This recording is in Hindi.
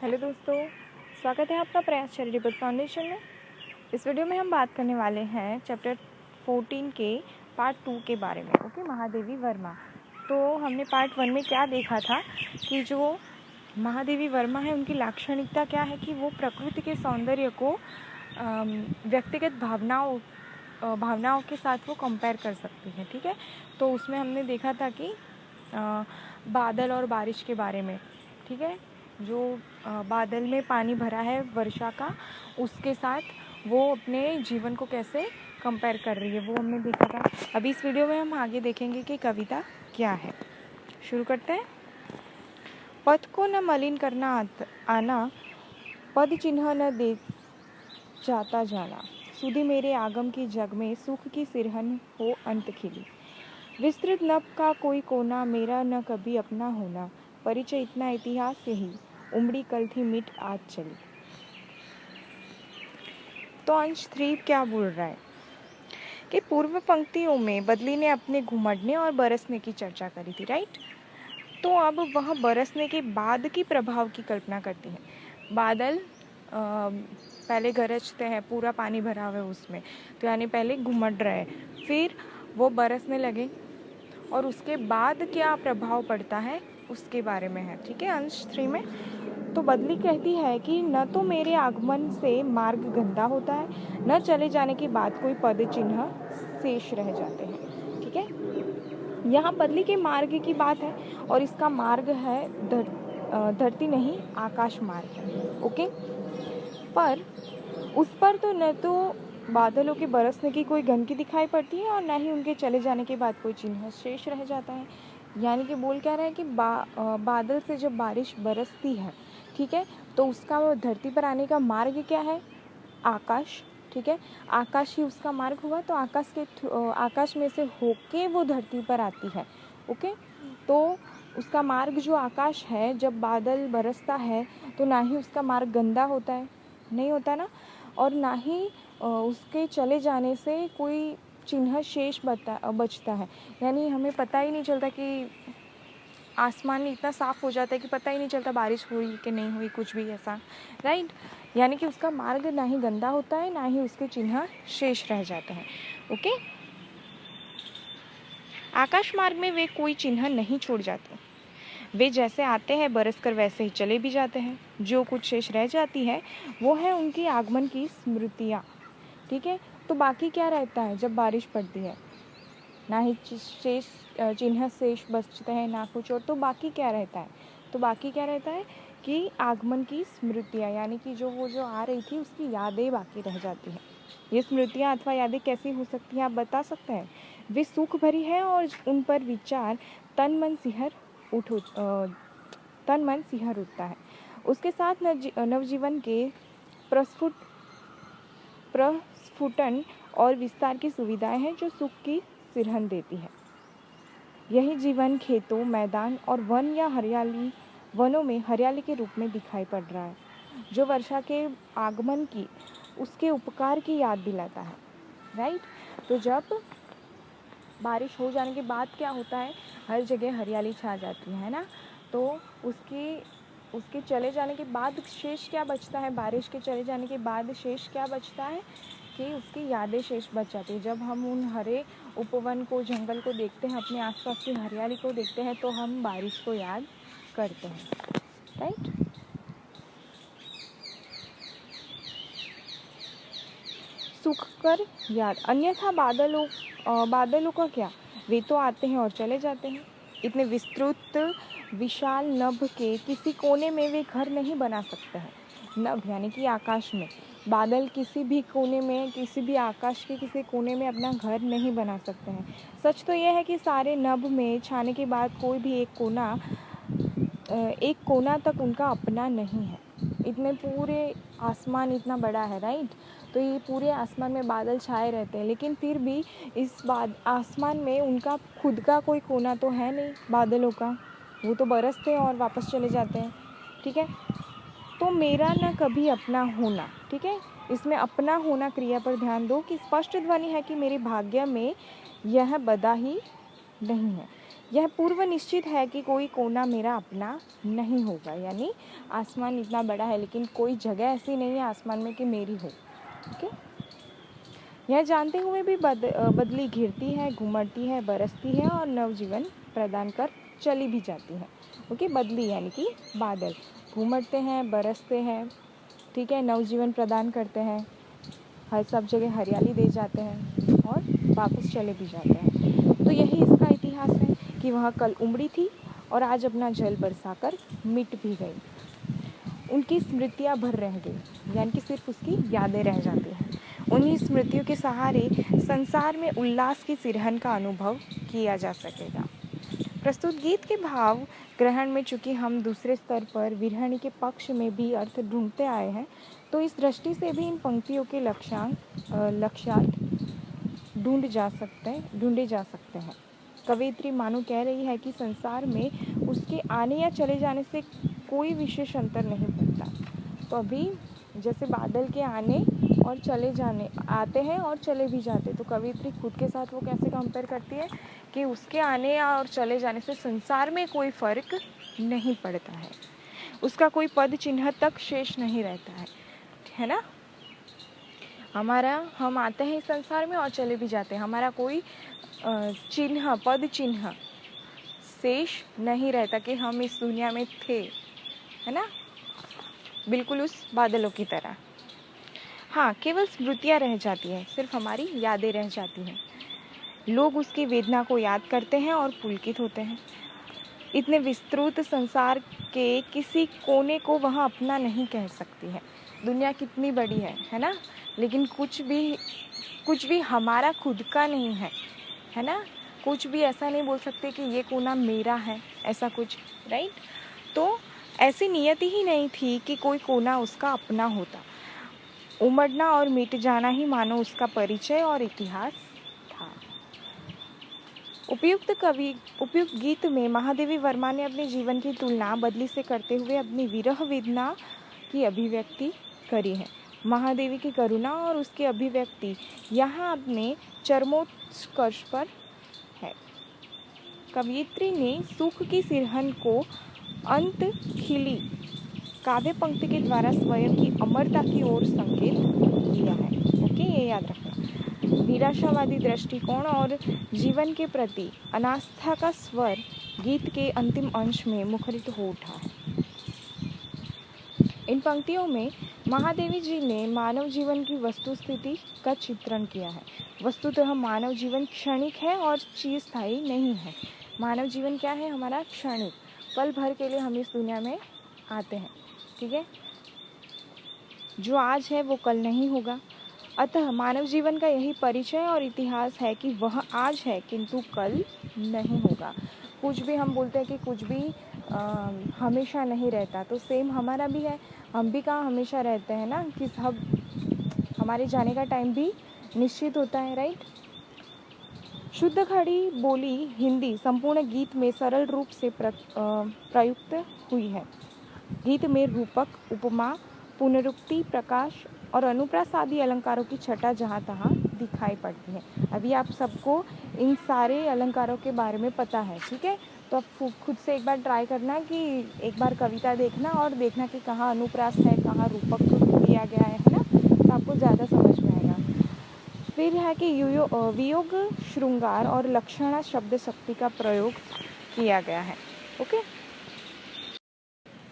हेलो दोस्तों, स्वागत है आपका प्रयास चैरिटेबल फाउंडेशन में। इस वीडियो में हम बात करने वाले हैं चैप्टर 14 के पार्ट 2 के बारे में। ओके, महादेवी वर्मा। तो हमने पार्ट 1 में क्या देखा था कि जो महादेवी वर्मा है उनकी लाक्षणिकता क्या है कि वो प्रकृति के सौंदर्य को व्यक्तिगत भावनाओं के साथ वो कंपेयर कर सकती है। ठीक है, तो उसमें हमने देखा था कि बादल और बारिश के बारे में। ठीक है, जो बादल में पानी भरा है वर्षा का, उसके साथ वो अपने जीवन को कैसे कंपेयर कर रही है वो हमने देखा था। अभी इस वीडियो में हम आगे देखेंगे कि कविता क्या है। शुरू करते हैं। पथ को न मलिन करना आना, पद चिन्ह न दे जाता जाना, सुधी मेरे आगम की जग में सुख की सिरहन हो अंत खिली। विस्तृत नभ का कोई कोना, मेरा न कभी अपना होना, परिचय इतना इतिहास यही, उमड़ी कल थी मिट आज चली। तो अंश 3 क्या बोल रहा है कि पूर्व पंक्तियों में बदली ने अपने घुमड़ने और बरसने की चर्चा करी थी, राइट। तो अब वह बरसने के बाद की प्रभाव की कल्पना करती है। बादल पहले गरजते हैं, पूरा पानी भरा हुआ है उसमें, तो यानी पहले घुमड़ रहे, फिर वो बरसने लगे और उसके बाद क्या प्रभाव पड़ता है उसके बारे में है। ठीक है, अंश 3 में तो बदली कहती है कि न तो मेरे आगमन से मार्ग गंदा होता है, न चले जाने के बाद कोई पद चिन्ह शेष रह जाते हैं। ठीक है, यहाँ बदली के मार्ग की बात है और इसका मार्ग है धरती नहीं, आकाश मार्ग है। ओके, पर उस पर तो न तो बादलों के बरसने की कोई गंदगी दिखाई पड़ती है और न ही उनके चले जाने के बाद कोई चिन्ह शेष रह जाता है। यानी कि बोल क्या रहा है कि बादल से जब बारिश बरसती है, ठीक है, तो उसका धरती पर आने का मार्ग क्या है? आकाश। ठीक है, आकाश ही उसका मार्ग हुआ, तो आकाश में से होके वो धरती पर आती है। ओके, तो उसका मार्ग जो आकाश है, जब बादल बरसता है तो ना ही उसका मार्ग गंदा होता है, नहीं होता ना, और ना ही उसके चले जाने से कोई चिन्ह शेष बचता है। यानी हमें पता ही नहीं चलता कि आसमान इतना साफ़ हो जाता है कि पता ही नहीं चलता बारिश हुई कि नहीं हुई, कुछ भी ऐसा, राइट। यानी कि उसका मार्ग ना ही गंदा होता है, ना ही उसके चिन्ह शेष रह जाते हैं। ओके, आकाश मार्ग में वे कोई चिन्ह नहीं छोड़ जाते, वे जैसे आते हैं बरस कर वैसे ही चले भी जाते हैं। जो कुछ शेष रह जाती है वो है उनकी आगमन की स्मृतियाँ। ठीक है, तो बाकी क्या रहता है जब बारिश पड़ती है? ना ही चिन्ह शेष बचते हैं, ना कुछ और। तो बाकी क्या रहता है? तो बाकी क्या रहता है कि आगमन की स्मृतियाँ, यानी कि जो आ रही थी उसकी यादें बाकी रह जाती हैं। ये स्मृतियाँ अथवा यादें कैसी हो सकती हैं, आप बता सकते हैं? वे सुख भरी है और उन पर विचार तन मन सिहर उठता है। उसके साथ नवजीवन के प्रस्फुटन और विस्तार की सुविधाएं हैं जो सुख की सिरहन देती है। यही जीवन खेतों, मैदान और वनों में हरियाली के रूप में दिखाई पड़ रहा है, जो वर्षा के आगमन की, उसके उपकार की याद दिलाता है, राइट। तो जब बारिश हो जाने के बाद क्या होता है, हर जगह हरियाली छा जाती है ना। तो उसके चले जाने के बाद शेष क्या बचता है? बारिश के चले जाने के बाद शेष क्या बचता है कि उसकी यादें शेष बच जाती है। जब हम उन हरे उपवन को, जंगल को देखते हैं, अपने आसपास की हरियाली को देखते हैं, तो हम बारिश को याद करते हैं, राइट। सूख कर याद, अन्यथा बादलों का क्या? वे तो आते हैं और चले जाते हैं। इतने विस्तृत विशाल नभ के किसी कोने में वे घर नहीं बना सकते हैं। नभ यानी कि आकाश में, बादल किसी भी कोने में, किसी भी आकाश के किसी कोने में अपना घर नहीं बना सकते हैं। सच तो यह है कि सारे नभ में छाने के बाद कोई भी एक कोना तक उनका अपना नहीं है। इतने पूरे आसमान इतना बड़ा है, राइट। तो ये पूरे आसमान में बादल छाए रहते हैं, लेकिन फिर भी इस आसमान में उनका खुद का कोई कोना तो है नहीं बादलों का। वो तो बरसते हैं और वापस चले जाते हैं। ठीक है, तो मेरा न कभी अपना होना। ठीक है, इसमें अपना होना क्रिया पर ध्यान दो कि स्पष्ट ध्वनि है कि मेरे भाग्य में यह बदा ही नहीं है। यह पूर्व निश्चित है कि कोई कोना मेरा अपना नहीं होगा, यानी आसमान इतना बड़ा है लेकिन कोई जगह ऐसी नहीं है आसमान में कि मेरी हो। ओके, यह जानते हुए भी बदली घिरती है, घुमड़ती है, बरसती है और नवजीवन प्रदान कर चली भी जाती है। ओके, बदली यानी कि बादल घुमड़ते हैं, बरसते हैं, ठीक है, नवजीवन प्रदान करते हैं, हर सब जगह हरियाली दे जाते हैं और वापस चले भी जाते हैं। तो यही इसका इतिहास है कि वह कल उमड़ी थी और आज अपना जल बरसाकर मिट भी गई। उनकी स्मृतियाँ भर रह गई, यानी कि सिर्फ उसकी यादें रह जाती हैं। उन्हीं स्मृतियों के सहारे संसार में उल्लास की सिरहन का अनुभव किया जा सकेगा। प्रस्तुत गीत के भाव ग्रहण में चूंकि हम दूसरे स्तर पर विरहणी के पक्ष में भी अर्थ ढूंढते आए हैं, तो इस दृष्टि से भी इन पंक्तियों के लक्ष्यार्थ ढूंढे जा सकते हैं। कवयित्री मानो कह रही है कि संसार में उसके आने या चले जाने से कोई विशेष अंतर नहीं पड़ता। तो अभी जैसे बादल के आने और चले जाने, आते हैं और चले भी जाते, तो कवयित्री खुद के साथ वो कैसे कंपेयर करती है कि उसके आने और चले जाने से संसार में कोई फर्क नहीं पड़ता है, उसका कोई पद चिन्ह तक शेष नहीं रहता है ना। हम आते हैं इस संसार में और चले भी जाते हैं, हमारा कोई चिन्ह, पद चिन्ह शेष नहीं रहता कि हम इस दुनिया में थे, है ना, बिल्कुल उस बादलों की तरह। हाँ, केवल स्मृतियाँ रह जाती हैं, सिर्फ हमारी यादें रह जाती हैं। लोग उसकी वेदना को याद करते हैं और पुलकित होते हैं। इतने विस्तृत संसार के किसी कोने को वह अपना नहीं कह सकती है। दुनिया कितनी बड़ी है ना, लेकिन कुछ भी हमारा खुद का नहीं है ना। कुछ भी ऐसा नहीं बोल सकते कि ये कोना मेरा है, ऐसा कुछ, राइट। तो ऐसी नियति ही नहीं थी कि कोई कोना उसका अपना होता। उमड़ना और मिट जाना ही मानो उसका परिचय और इतिहास था। उपयुक्त गीत में महादेवी वर्मा ने अपने जीवन की तुलना बदली से करते हुए अपनी विरह वेदना की अभिव्यक्ति करी है। महादेवी की करुणा और उसकी अभिव्यक्ति यहाँ अपने चरमोत्कर्ष पर है। कवयित्री ने सुख की सिरहन को अंत खिली काव्य पंक्ति के द्वारा स्वयं की अमरता की ओर संकेत किया है। ओके, ये याद रखना। निराशावादी दृष्टिकोण और जीवन के प्रति अनास्था का स्वर गीत के अंतिम अंश में मुखरित हो उठा है। इन पंक्तियों में महादेवी जी ने मानव जीवन की वस्तुस्थिति का चित्रण किया है। वस्तुतः मानव जीवन क्षणिक है और चिरस्थायी नहीं है। मानव जीवन क्या है? हमारा क्षणिक, पल भर के लिए हम इस दुनिया में आते हैं, ठीक है। जो आज है वो कल नहीं होगा। अतः मानव जीवन का यही परिचय और इतिहास है कि वह आज है किंतु कल नहीं होगा। कुछ भी हम बोलते हैं कि कुछ भी हमेशा नहीं रहता, तो सेम हमारा भी है। हम भी कहाँ हमेशा रहते हैं ना, कि सब हमारे जाने का टाइम भी निश्चित होता है, राइट। शुद्ध खड़ी बोली हिंदी संपूर्ण गीत में सरल रूप से प्रयुक्त हुई है। गीत में रूपक, उपमा, पुनरुक्ति, प्रकाश और अनुप्रास आदि अलंकारों की छटा जहाँ तहाँ दिखाई पड़ती है। अभी आप सबको इन सारे अलंकारों के बारे में पता है, ठीक है। तो आप खुद से एक बार ट्राई करना कि एक बार कविता देखना और देखना कि कहाँ अनुप्रास है, कहाँ रूपक दिया गया है ना, तो आपको ज़्यादा समझ में आएगा। फिर है कि वियोग, श्रृंगार और लक्षणा शब्द शक्ति का प्रयोग किया गया है। ओके।